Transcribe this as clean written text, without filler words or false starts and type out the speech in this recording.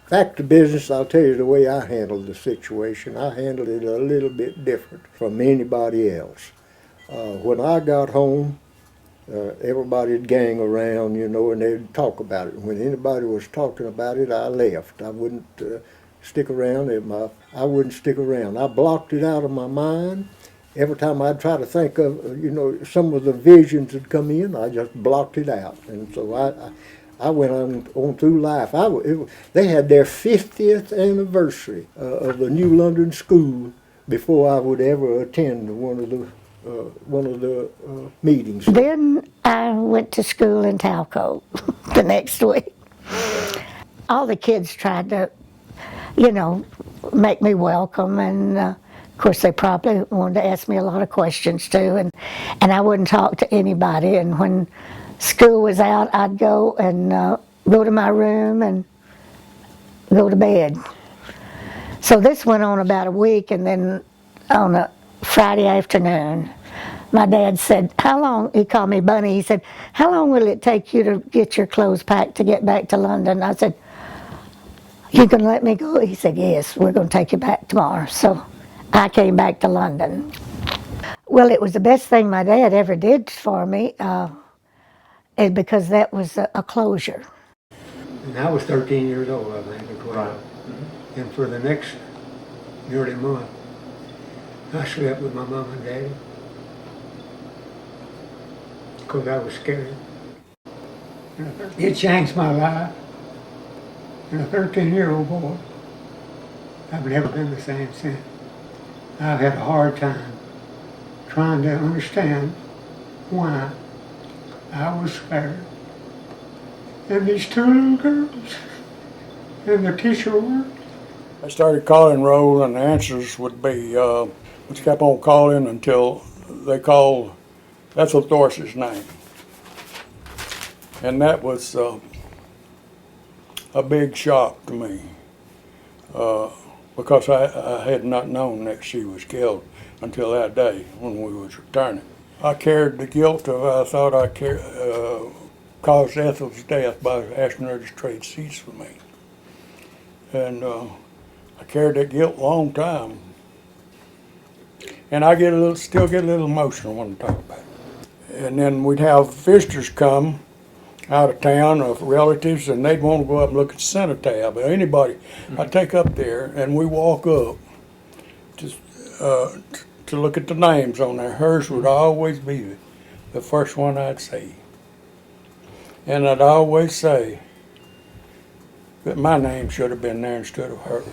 Fact of business, I'll tell you the way I handled the situation. I handled it a little bit different from anybody else. When I got home, everybody'd gang around, you know, and they'd talk about it. When anybody was talking about it, I left. I wouldn't stick around. I wouldn't stick around. I blocked it out of my mind. Every time I'd try to think of, you know, some of the visions that come in, I just blocked it out. And so I went on through life. They had their 50th anniversary of the New London School before I would ever attend one of the meetings. Then I went to school in Talco the next week. All the kids tried to, you know, make me welcome, and of course they probably wanted to ask me a lot of questions too, and I wouldn't talk to anybody, and when school was out I'd go and go to my room and go to bed. So this went on about a week, and then on a Friday afternoon, my dad said, how long, he called me Bunny, he said, how long will it take you to get your clothes packed to get back to London? I said, you can let me go? He said, yes, we're going to take you back tomorrow. So I came back to London. Well, it was the best thing my dad ever did for me, because that was a closure. And I was 13 years old, I think, or 12. And for the next nearly month, I slept with my mom and daddy because I was scared. It changed my life. And a 13-year-old boy, I've never been the same since. I've had a hard time trying to understand why I was scared. And these two little girls, and the teacher worked. I started calling roll, and the answers would be, just kept on calling until they called Hassell Dorsey's name. And that was a big shock to me, because I had not known that she was killed until that day when we was returning. I carried the guilt of, I thought I caused Ethel's death by asking her to trade seats with me. And I carried that guilt a long time. And I still get a little emotional when I talk about it. And then we'd have visitors come out of town of relatives, and they'd want to go up and look at the cenotaph. Anybody, I'd take up there, and we walk up to look at the names on there. Hers would always be the first one I'd see. And I'd always say that my name should have been there instead of hers.